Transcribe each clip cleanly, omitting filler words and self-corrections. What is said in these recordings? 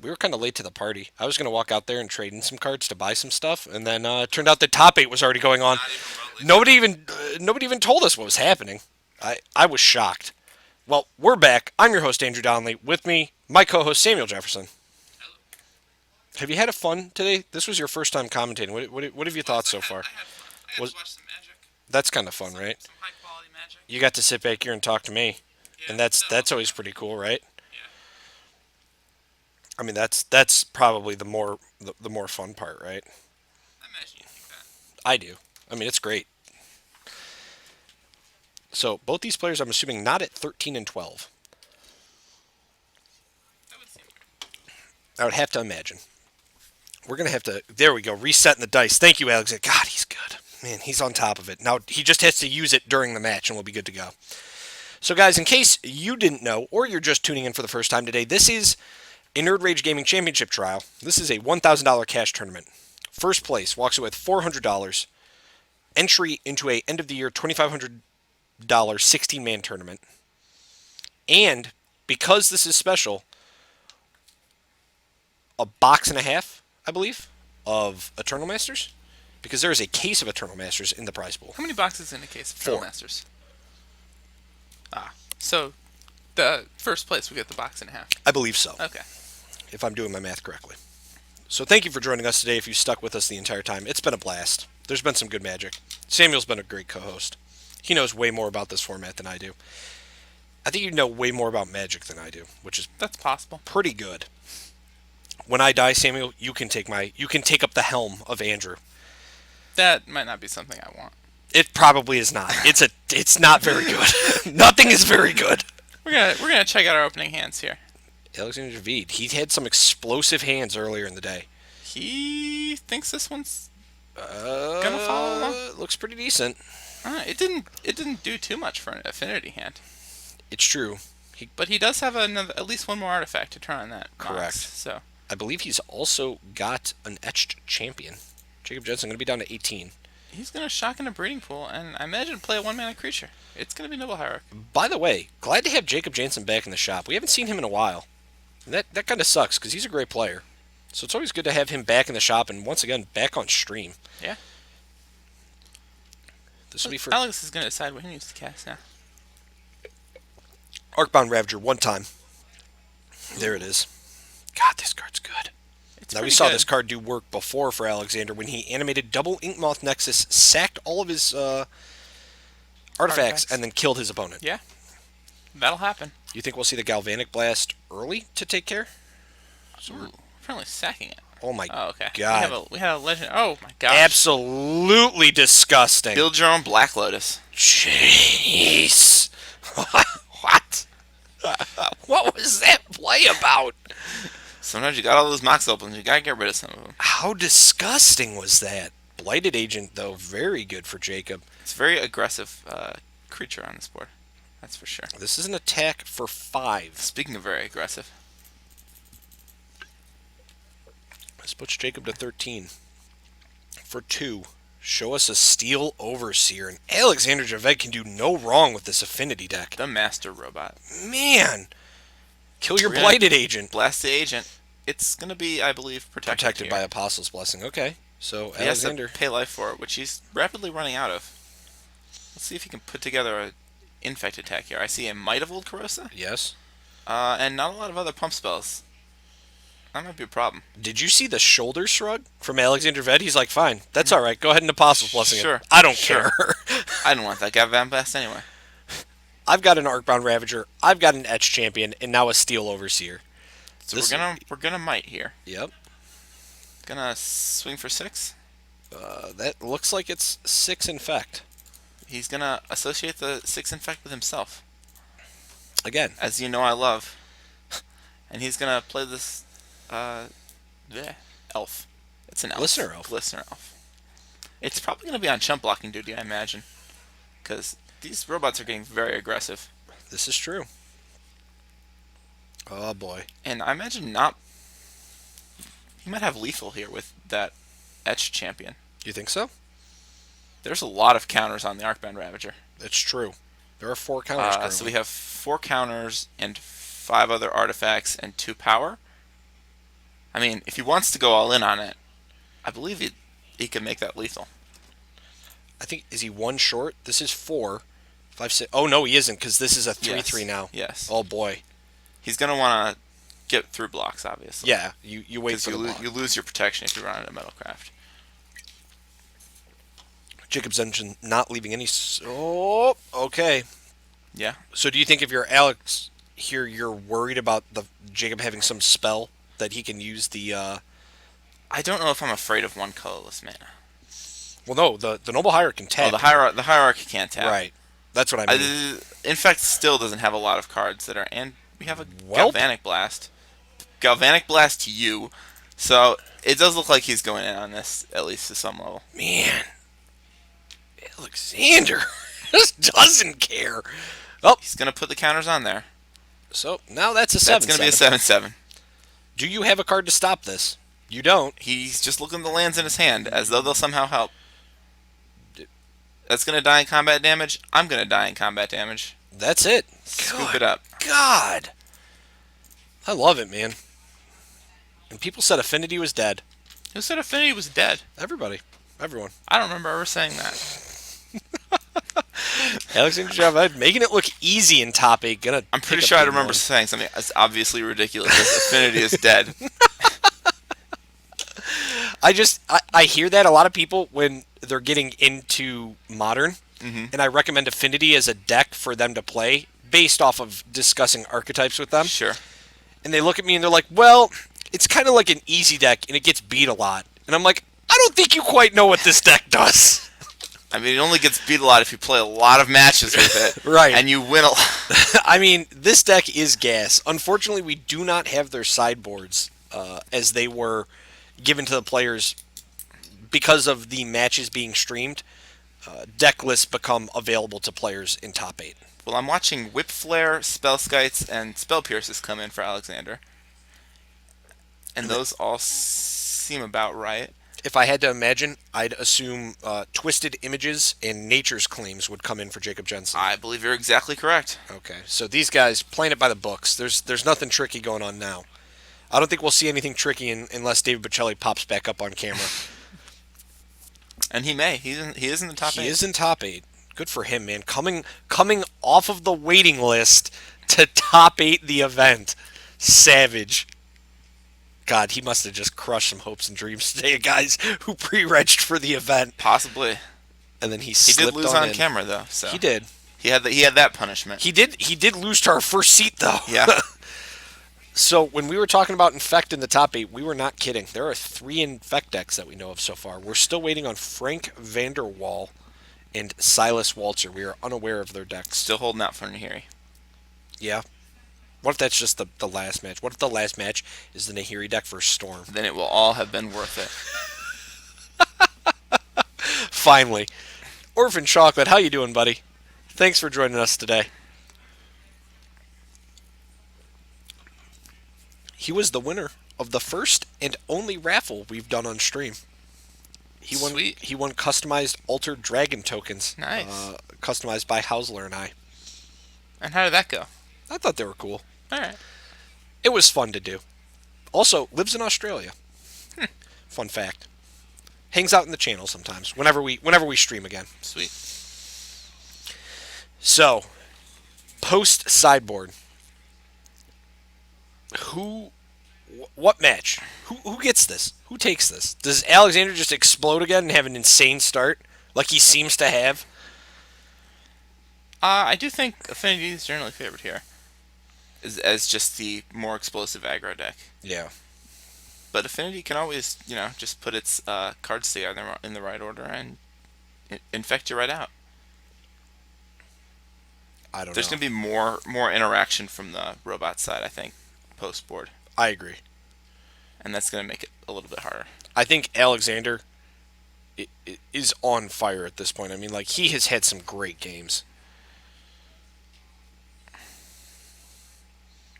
we were kind of late to the party. I was going to walk out there and trade in some cards to buy some stuff, and then it turned out the top 8 was already going on. Not even remotely Nobody even told us what was happening. I was shocked. Well, we're back. I'm your host, Andrew Donnelly. With me, my co-host, Samuel Jefferson. Hello. Have you had fun today? This was your first time commentating. What have you thought so far? I had fun. I got Was to watch some Magic. That's kind of fun, right? Some high quality Magic. You got to sit back here and talk to me, Yeah, and that that's was always pretty cool, right? yeah. I mean, that's probably the more fun part, right? I imagine you think that. I do. I mean, it's great. So both these players, I'm assuming, not at 13 and 12. That would seem I would have to imagine. We're gonna have to. There we go. Resetting the dice. Thank you, Alex. God, he's good. Man, he's on top of it. Now he just has to use it during the match, and we'll be good to go. So, guys, in case you didn't know, or you're just tuning in for the first time today, this is a Nerd Rage Gaming Championship trial. This is a $1,000 cash tournament. First place walks away with $400. Entry into a end of the year $2,500 16-man tournament. And because this is special, a box and a half, I believe, of Eternal Masters. Because there is a case of Eternal Masters in the prize pool. How many boxes in a case of Four. Trail Masters? So the first place we get the box and a half. I believe so, Okay. if I'm doing my math correctly. So thank you for joining us today if you stuck with us the entire time. It's been a blast. There's been some good magic. Samuel's been a great co-host. He knows way more about this format than I do. I think you know way more about Magic than I do, which is That's possible. pretty good. When I die, Samuel, you can take up the helm of Andrew. That might not be something I want. It probably is not. It's not very good. Nothing is very good. We're gonna check out our opening hands here. Alexander Javed, he had some explosive hands earlier in the day. He thinks this one's gonna follow along. Looks pretty decent. It didn't do too much for an affinity hand, It's true. but he does have at least one more artifact to turn on that box. Correct. So I believe he's also got an etched champion. Jacob Jensen going to be down to 18. he's gonna shock in a breeding pool, and I imagine play a one-mana creature. It's gonna be Noble Hierarch. By the way, glad to have Jacob Jensen back in the shop. We haven't seen him in a while. And that kind of sucks because he's a great player. So it's always good to have him back in the shop and once again back on stream. Yeah. This will be for Alex is gonna decide what he needs to cast now. Arcbound Ravager one time. There it is. God, this card's good. It's Now we pretty saw good. this card do work before for Alexander when he animated double Inkmoth Nexus, sacked all of his artifacts, and then killed his opponent. Yeah. That'll happen. You think we'll see the Galvanic Blast early to take care? Ooh, apparently sacking it. Oh my Oh, okay. God. We had a legend. Oh my gosh. Absolutely disgusting. Build your own Black Lotus. Jeez. What? What was that play about? Sometimes you got all those mox opens. You gotta get rid of some of them. How disgusting was that? Blighted Agent, though, very good for Jacob. It's a very aggressive creature on this board. That's for sure. This is an attack for 5. Speaking of very aggressive, This puts Jacob to 13. For 2, show us a Steel Overseer. And Alexander Javed can do no wrong with this affinity deck. the Master Robot. Man! Kill your We're gonna Blighted Agent. Blast the agent. It's gonna be, I believe, Protected here. by Apostle's Blessing. Okay. So, He has Alexander. to pay life for it, which he's rapidly running out of. Let's see if he can put together a Infect attack here. I see a Might of Old Corrosa, Yes. and not a lot of other pump spells. That might be a problem. Did you see the shoulder shrug from Alexander Ved? He's like, fine, that's all right. Go ahead and Apostle's Blessing it. Sure. I don't Sure. care. I don't want that guy Van Blast anyway. I've got an Arcbound Ravager. I've got an Etch Champion, and now a Steel Overseer. So This- we're gonna Might here. Yep. Gonna swing for 6. That looks like it's 6 Infect. He's gonna associate the 6 Infect with himself, Again. as you know I love. And he's gonna play this elf. It's an elf. Glistener Elf. Glistener elf. It's probably gonna be on chump blocking duty, I imagine, because these robots are getting very aggressive. This is true. Oh, boy. And I imagine not. He might have lethal here with that Etched Champion. You think so? There's a lot of counters on the Arcbound Ravager. It's true. There are 4 counters currently. So we have 4 counters and 5 other artifacts and 2 power. I mean, if he wants to go all in on it, I believe he can make that lethal. I think, is he one short? This is four. Five, six. Oh, no, he isn't, because this is a 3-3 Yes. now. Yes. Oh, boy. He's going to want to get through blocks, obviously. Yeah, you wait Because for the block. you lose your protection if you run into Metalcraft. Jacob's engine not leaving any. Oh, okay. Yeah. So do you think if you're Alex here, you're worried about the Jacob having some spell that he can use the? I don't know if I'm afraid of one colorless mana. Well, no, the noble hierarch can tap. Oh, the hierarchy can't tap. Right. That's what I mean. Infect still doesn't have a lot of cards that are, and we have a Welp. Galvanic Blast. Galvanic Blast to you. So it does look like he's going in on this, at least to some level. Man, Alexander just doesn't care. Oh, He's going to put the counters on there. so now that's a That's 7. going to be a 7/7. Do you have a card to stop this? You don't. He's just looking at the lands in his hand as though they'll somehow help. That's going to die in combat damage. I'm going to die in combat damage. That's it. Scoop it up. God, I love it, man. And people said Affinity was dead. Who said Affinity was dead? Everybody, everyone. I don't remember ever saying that. Alexander Javed making it look easy in top 8. I'm pretty sure I remember saying something that's obviously ridiculous. Affinity is dead. I hear that a lot of people when they're getting into Modern, and I recommend Affinity as a deck for them to play based off of discussing archetypes with them. Sure. And they look at me and they're like, well, it's kind of like an easy deck and it gets beat a lot. And I'm like, I don't think you quite know what this deck does. I mean, it only gets beat a lot if you play a lot of matches with it. Right. And you win a lot. I mean, this deck is gas. Unfortunately, we do not have their sideboards as they were given to the players because of the matches being streamed. Deck lists become available to players in top 8. Well, I'm watching Whip Flare, Spell Skites, and Spell Pierces come in for Alexander. And those all seem about right. If I had to imagine, I'd assume Twisted Images and Nature's Claims would come in for Jacob Jensen. I believe you're exactly correct. Okay, so these guys playing it by the books. There's nothing tricky going on now. I don't think we'll see anything tricky unless David Bocelli pops back up on camera. And he may. He is in the top 8. He is in top 8. Good for him, man. Coming off of the waiting list to top 8 the event. Savage. God, he must have just crushed some hopes and dreams today, guys who pre-regged for the event. Possibly. And then he He slipped did lose on on in. camera, though. So He did. He had that punishment. He did lose to our first seat, though. Yeah. So when we were talking about Infect in the top 8, we were not kidding. There are 3 Infect decks that we know of so far. We're still waiting on Frank Vanderwall and Silas Walzer. We are unaware of their decks. Still holding out for Nahiri. Yeah. What if that's just the last match? What if the last match is the Nahiri deck versus Storm? Then it will all have been worth it. Finally. Orphan Chocolate, how you doing, buddy? Thanks for joining us today. He was the winner of the first and only raffle we've done on stream. Sweet. He won customized Altered Dragon tokens. Nice. Customized by Hausler and I. And how did that go? I thought they were cool. All right. It was fun to do. Also, lives in Australia. Fun fact. Hangs out in the channel sometimes, whenever we stream again. Sweet. So, post sideboard. What match? Who gets this? Who takes this? Does Alexander just explode again and have an insane start, like he seems to have? I do think Affinity is generally favored here, as just the more explosive aggro deck. Yeah. But Affinity can always, just put its cards together in the right order and infect you right out. I don't There's know. going to be more interaction from the robot side, I think, post board, I agree. and that's going to make it a little bit harder. I think Alexander is on fire at this point. I mean, like, he has had some great games.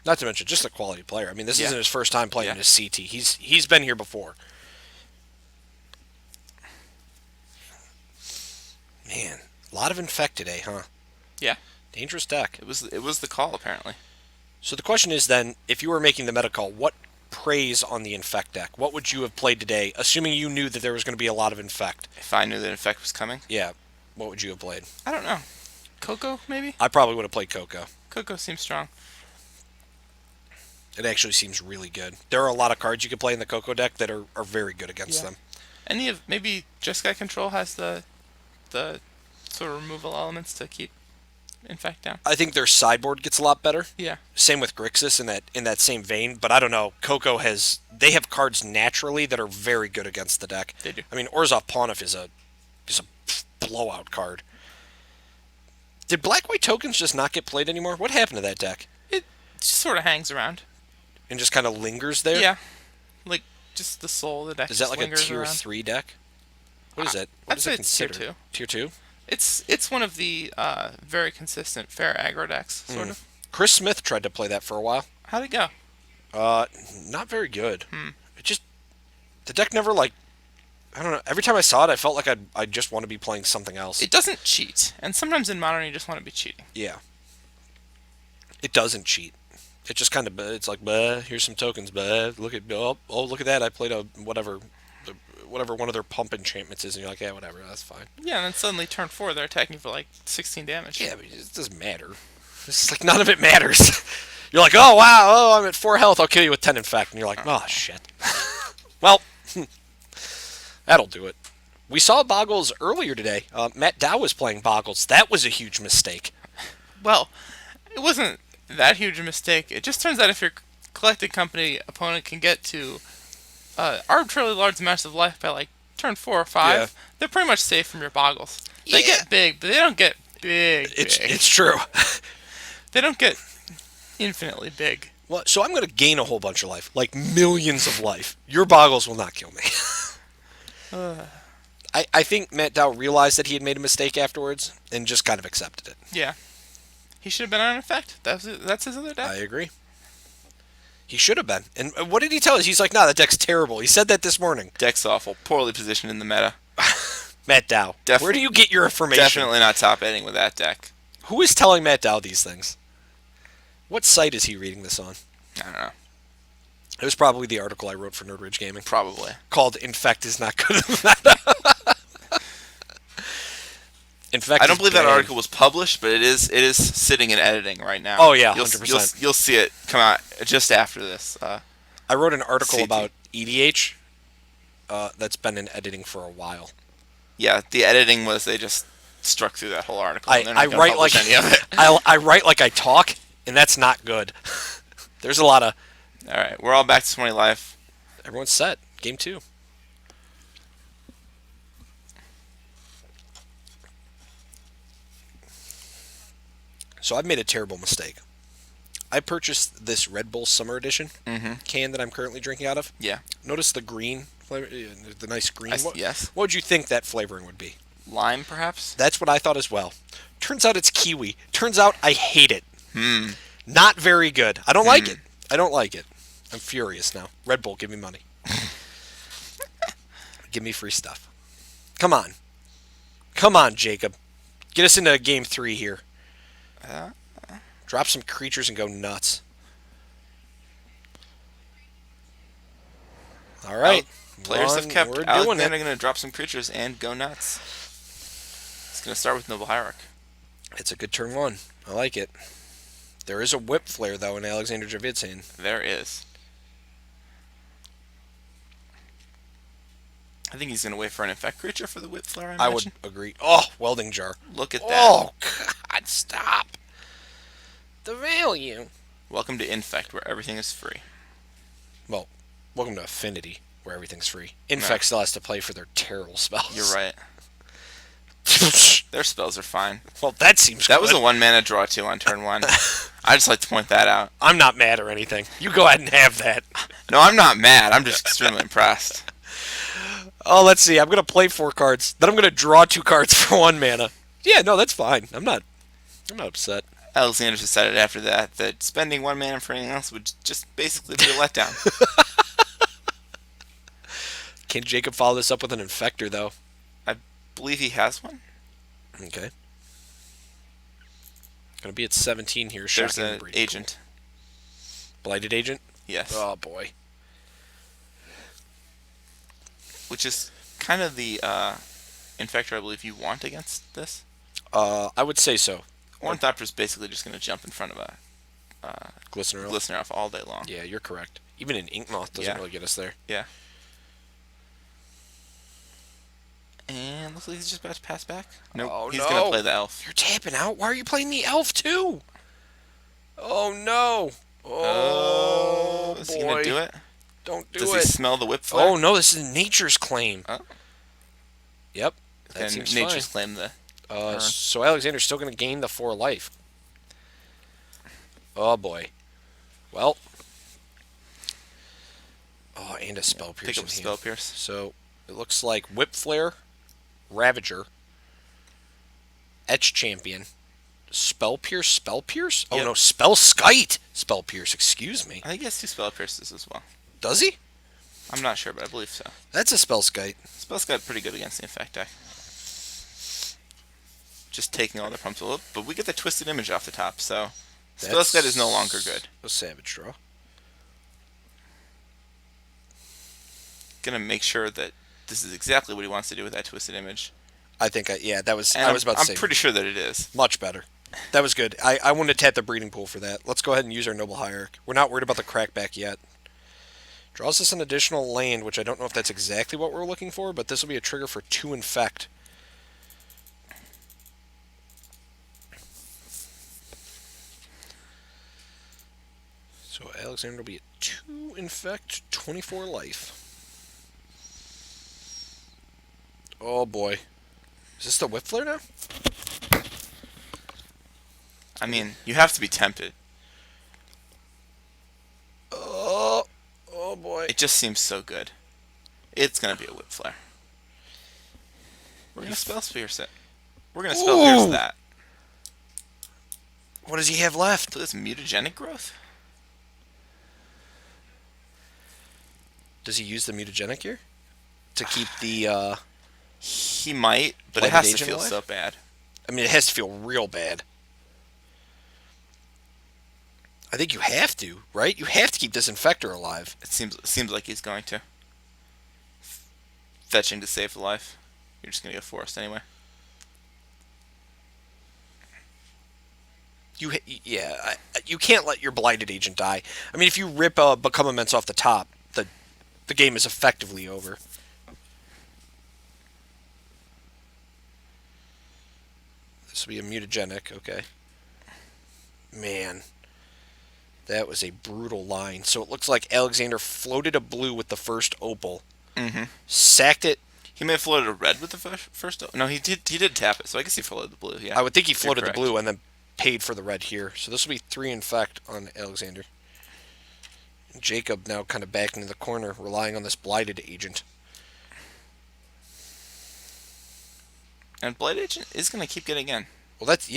Not to mention just a quality player. I mean, this isn't his first time playing his CT. He's been here before. Man, a lot of Infect today, huh? Yeah. Dangerous deck. It was the call apparently. So the question is then, if you were making the meta call, what praise on the Infect deck, what would you have played today, assuming you knew that there was going to be a lot of Infect? If I knew that Infect was coming, Yeah, what would you have played? I don't know. Coco, maybe? I probably would have played Coco. Coco seems strong. It actually seems really good. There are a lot of cards you could play in the Coco deck that are very good against Yeah. them. Any of maybe Just Guy Control has the sort of removal elements to keep Infect down. I think their sideboard gets a lot better. Yeah. Same with Grixis in that same vein, but I don't know. Coco they have cards naturally that are very good against the deck. They do. I mean, Orzhov Pontiff is a blowout card. Did Black White Tokens just not get played anymore? What happened to that deck? It just sort of hangs around. And just kind of lingers there? Yeah. Like just the soul of the deck. Is that just like a lingers tier around. 3 deck? What is it? What I'd is say it it's tier considered? 2. Tier 2? It's one of the very consistent fair aggro decks, sort of. Chris Smith tried to play that for a while. How'd it go? Not very good. It just the deck never I don't know. Every time I saw it, I felt like I just want to be playing something else. It doesn't cheat, and sometimes in Modern you just want to be cheating. Yeah. It doesn't cheat. It just kind of it's like, here's some tokens, look at look at that. I played a whatever one of their pump enchantments is, and you're like, yeah, whatever, that's fine. Yeah, and then suddenly turn 4 they're attacking for like 16 damage. Yeah, but it doesn't matter. It's like none of it matters. You're like, oh wow, I'm at 4 health. I'll kill you with 10 infect, and you're like, oh shit. Well, that'll do it. We saw Boggles earlier today. Matt Dow was playing Boggles. That was a huge mistake. Well, it wasn't that huge a mistake. It just turns out if your collected company opponent can get to arbitrarily large amounts of life by like turn 4 or 5, Yeah. they're pretty much safe from your Boggles. They Yeah. get big, but they don't get big. It's true. They don't get infinitely big. Well, so I'm going to gain a whole bunch of life, like millions of life. Your Boggles will not kill me. I think Matt Dow realized that he had made a mistake afterwards and just kind of accepted it. Yeah. He should have been on Infect. That's his other deck. I agree. He should have been. And what did he tell us? He's like, nah, that deck's terrible. He said that this morning. Deck's awful. Poorly positioned in the meta. Matt Dow. Where do you get your information? Definitely not top ending with that deck. Who is telling Matt Dow these things? What site is he reading this on? I don't know. It was probably the article I wrote for Nerd Ridge Gaming. Probably. Called Infect is not good in meta. Infect I don't believe that bad. article was published, but it is sitting in editing right now. Oh, yeah, You'll- 100%. You'll see it come out just after this. I wrote an article CT. about EDH that's been in editing for a while. Yeah, the editing was they just struck through that whole article. And they're not I gonna write publish like any of it. I write like I talk, and that's not good. There's a lot of All right, we're all back to 20 life. everyone's set. Game 2. So I've made a terrible mistake. I purchased this Red Bull Summer Edition can that I'm currently drinking out of. Yeah. Notice the green flavor, the nice green. Yes. What would you think that flavoring would be? Lime, perhaps. That's what I thought as well. Turns out it's kiwi. Turns out I hate it. Hmm. Not very good. I don't like it. I don't like it. I'm furious now. Red Bull, give me money. Give me free stuff. Come on. Come on, Jacob. Get us into game 3 here. Drop some creatures and go nuts. All right. Players have kept We're doing Alexander it. going to drop some creatures and go nuts. It's going to start with Noble Hierarch. It's a good turn 1. I like it. There is a whip flare, though, in Alexander Javed's hand. There is. I think he's going to wait for an Infect creature for the Whip Flare, I would agree. Oh, welding jar. Look at that. Oh, God, stop. The value. Welcome to Infect, where everything is free. Well, welcome to Affinity, where everything's free. Infect still has to play for their terrible spells. You're right. Their spells are fine. Well, that seems That good. was a 1-mana draw 2 on turn 1. I just like to point that out. I'm not mad or anything. You go ahead and have that. No, I'm not mad. I'm just extremely impressed. Oh, let's see. I'm going to play 4 cards. Then I'm going to draw 2 cards for 1 mana. Yeah, no, that's fine. I'm not upset. Alexander decided after that spending 1 mana for anything else would just basically be a letdown. Can Jacob follow this up with an Infector, though? I believe he has one. Okay. Going to be at 17 here. There's Shocking an breeding agent. pool. Blighted Agent? Yes. Oh, boy. which is kind of the infector I believe you want against this. I would say so. Ornithopter is basically just going to jump in front of a Glistener Elf. Glistener Elf all day long. Yeah, you're correct. Even an Ink Moth doesn't Yeah. really get us there. Yeah. And looks like he's just about to pass back. Nope. Oh, He's no. going to play the elf. You're tapping out? Why are you playing the Elf too? Oh no. Oh, is boy. he going to do it? Don't do Does it. he smell the whip flare? Oh no, this is Nature's Claim. Oh. Yep. That Then seems Nature's fine. Claim the turn. So Alexander's still going to gain the 4 life. Oh boy. Well. Oh, and a Spell Pierce. Pick up in hand. Spell Pierce. So it looks like Whip Flare, Ravager, Etch Champion, Spell Pierce. Oh Yep. no, Spell Skite. Spell Pierce. Excuse me. I think he has 2 Spell Pierces as well. Does he? I'm not sure, but I believe so. That's a Spell Skite. Spell's got pretty good against the Infect deck. Just taking all the pumps. But we get the Twisted Image off the top, so Spell's is no longer good. A Savage Draw. Gonna make sure that this is exactly what he wants to do with that Twisted Image. I think, that was, And I was about to say. I'm pretty sure that it is. Much better. That was good. I wanted to tap the breeding pool for that. Let's go ahead and use our Noble Hierarch. We're not worried about the crackback yet. Draws us an additional land, which I don't know if that's exactly what we're looking for, but this will be a trigger for 2 Infect. So Alexander will be at 2 Infect, 24 life. Oh boy. Is this the Whip Flare now? I mean, you have to be tempted. Oh boy. It just seems so good. It's gonna be a Whip Flare. We're gonna Spell Pierce it. We're gonna Spell Pierce that. What does he have left? So this mutagenic growth? Does he use the mutagenic here? To keep the, He might, but Blighted it has to Agent feel alive? so bad. I mean, it has to feel real bad. I think you have to, right? You have to keep this Infector alive. It seems like he's going to. Fetching to save the life. You're just gonna go Forest anyway. You can't let your Blighted Agent die. I mean, if you rip Become Immense off the top, the game is effectively over. This will be a mutagenic, okay. Man, that was a brutal line. So it looks like Alexander floated a blue with the first opal, sacked it. He may have floated a red with the first. No, he did tap it, so I guess he floated the blue. Yeah, I would think he You're floated the correct. blue and then paid for the red here. So this will be 3 Infect on Alexander. Jacob now kind of back into the corner, relying on this Blighted Agent. And Blight Agent is gonna keep getting in. Well, that's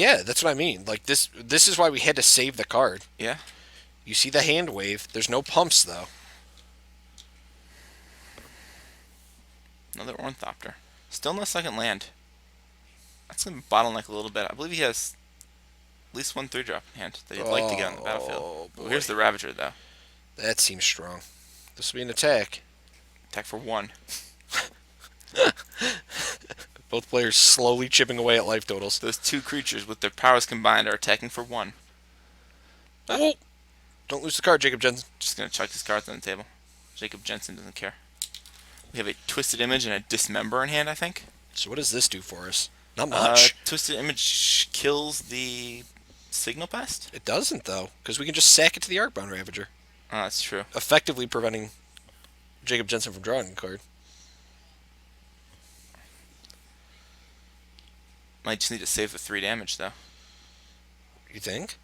what I mean. Like this is why we had to save the card. Yeah. You see the hand wave. There's no pumps though. Another Ornithopter. Still no second land. That's gonna bottleneck a little bit. I believe he has at least 1 3-drop in hand that he'd like to get on the battlefield. boy. Here's the Ravager though. That seems strong. This will be an attack. Attack for 1. Both players slowly chipping away at life totals. Those 2 creatures with their powers combined are attacking for 1. Oh! Don't lose the card, Jacob Jensen. Just gonna chuck these cards on the table. Jacob Jensen doesn't care. We have a Twisted Image and a Dismember in hand, I think. So what does this do for us? Not much. Twisted Image kills the Signal Pest? It doesn't, though, because we can just sack it to the Arcbound Ravager, Oh, that's true. effectively preventing Jacob Jensen from drawing a card. Might just need to save the 3 damage, though. You think?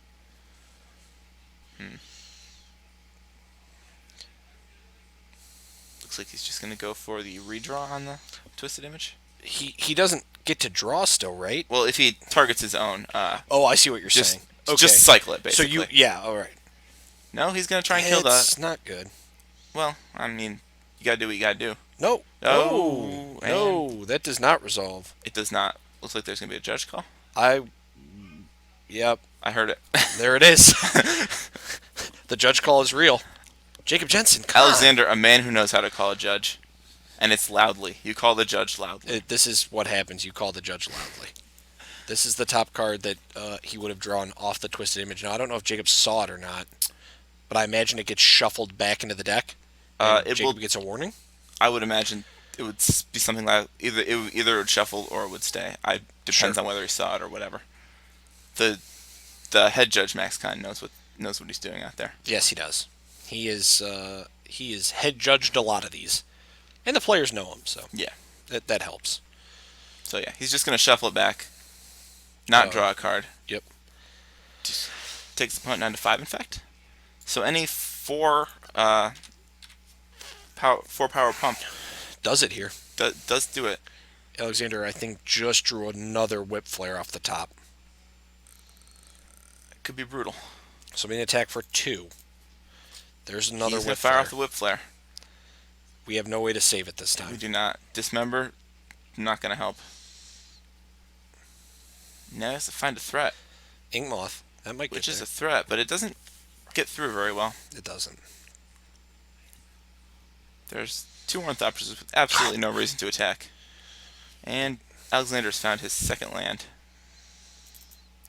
Looks like he's just going to go for the redraw on the Twisted Image. He doesn't get to draw still, right? Well, if he targets his own, Oh, I see what you're just, saying. Okay. just cycle it, So basically. all right. No, he's going to try and kill It's that. not good. Well, I mean, you got to do what you got to do. No. Oh, No, that does not resolve. It does not. Looks like there's going to be a judge call. Yep, I heard it. there it is. The judge call is real. Jacob Jensen, come on. Alexander, a man who knows how to call a judge. And it's loudly. You call the judge loudly. This is what happens. You call the judge loudly. This is the top card that he would have drawn off the Twisted Image. Now, I don't know if Jacob saw it or not, but I imagine it gets shuffled back into the deck, and Jacob gets a warning. I would imagine it would be something like either it would shuffle or it would stay. I depends on whether he saw it or whatever. The head judge Max Kine knows what he's doing out there. Yes, he does. He is head judged a lot of these, and the players know him, so Yeah. that helps. So yeah, he's just gonna shuffle it back, not draw a card. Yep. Just takes the opponent down to 5 Infect. So any 4 power pump Does it here. does do it. Alexander, I think, just drew another Whip Flare off the top. It could be brutal. So we need to attack for 2. There's another He's Whip gonna fire Flare. off the Whip Flare. We have no way to save it this We time. do not. Dismember, not gonna help. Now he has to find a threat, Ink Moth. That might get which is there. a threat, but it doesn't get through very well. It doesn't. There's 2 Ornithopters with absolutely no reason to attack. And Alexander's found his second land.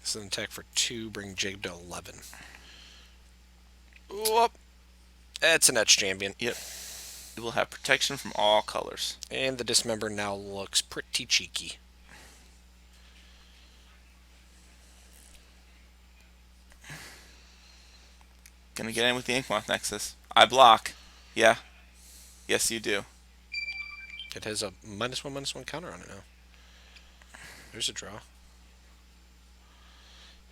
So an attack for 2, bring Jacob to 11. Whoop. That's an Etch Champion. Yep. It will have protection from all colors. And the Dismember now looks pretty cheeky. Gonna get in with the Inkmoth Nexus. I block. Yeah. Yes, you do. It has a -1/-1 counter on it now. There's a draw.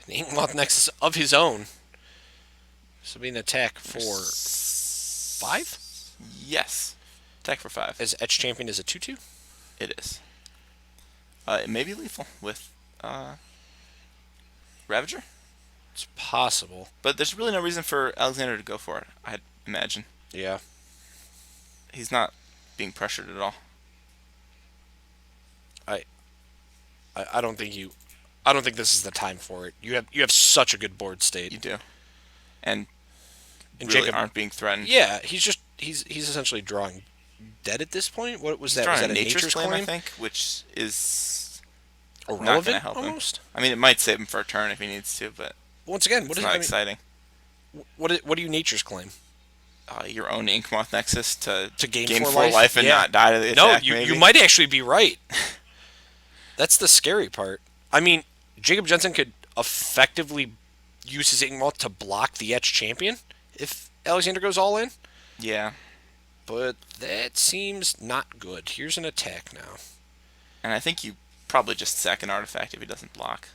An Inkmoth Nexus of his own. So be an attack for 5? Yes. Attack for 5. As Etch Champion is a 2/2? It is. It may be lethal with Ravager, It's possible. but there's really no reason for Alexander to go for it, I'd imagine. Yeah. He's not being pressured at all. I don't think I don't think this is the time for it. You have such a good board state. You do. And And really Jacob aren't being threatened. Yeah, he's essentially drawing dead at this point. What was that? Was Drawing that a a nature's claim, I think, which is not going to irrelevant help him. almost? I mean, it might save him for a turn if he needs to, but Once again, it's not exciting. what do you nature's claim? Your own Inkmoth Nexus to gain 4 4 life and Yeah. not die to the No, attack, you maybe. might actually be right. That's the scary part. I mean, Jacob Jensen could effectively use his Inkmoth to block the Etch Champion if Alexander goes all in, Yeah. but that seems not good. Here's an attack now. And I think you probably just sack an artifact if he doesn't block.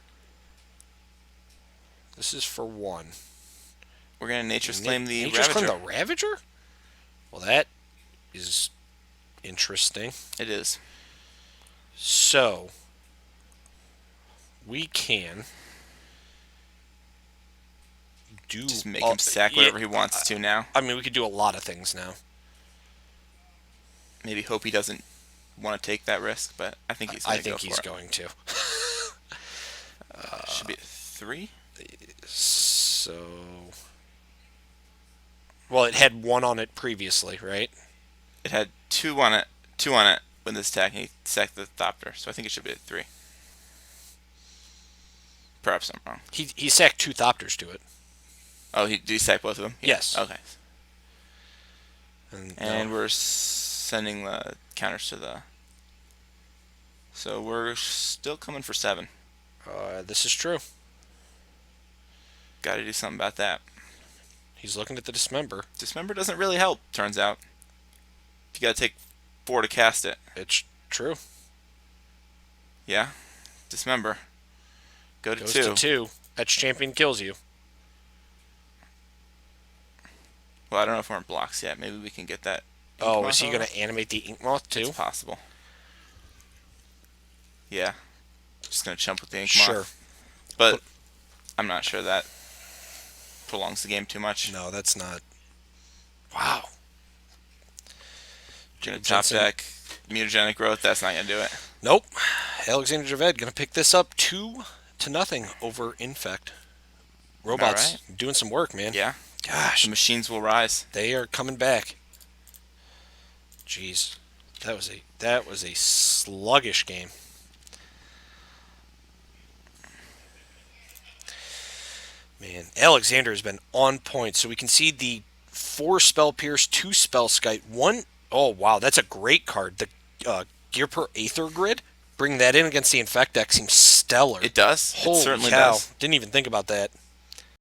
This is for 1. We're going to Nature's Claim the Nature's Ravager. Claim the Ravager? Well, that is interesting. It is. So, we can do... Just make him sack whatever he wants to now. I mean, we could do a lot of things now. Maybe hope he doesn't want to take that risk, but I think he's going I to go think for he's it. going to. Should be a 3? So... Well, it had 1 on it previously, right? It had 2 on it when this attack, and he sacked the Thopter, so I think it should be a 3. Perhaps I'm wrong. He sacked 2 Thopters to it. Oh, did he sack both of them? Yes. Okay. And And we're sending the counters to the... So we're still coming for 7. this is true. Got to do something about that. He's looking at the Dismember. Dismember doesn't really help, turns out. You got to take 4 to cast it. It's true. Yeah. Dismember. Go to Goes 2. to 2. Etch Champion kills you. Well, I don't know if we're in blocks yet. Maybe we can get that. Oh, Inkmoth is he over? going to animate the Inkmoth too? It's possible. Yeah. Just going to chump with the Inkmoth. Sure. But I'm not sure that prolongs the game too much. No, that's not. Wow. Gonna top Jensen. deck mutagenic growth. That's not gonna do it. Nope. Alexander Javed going to pick this up 2-0 over Infect. Robots Alright. doing some work, man. Yeah. Gosh, The machines will rise. they are coming back. Jeez. That was a sluggish game. Man, Alexander has been on point. So we can see the 4 spell pierce, 2 spell skite, one oh wow, that's a great card. The gear per Aether Grid. Bring that in against the Infect deck seems stellar. It does. It Holy certainly cow. does. Didn't even think about that.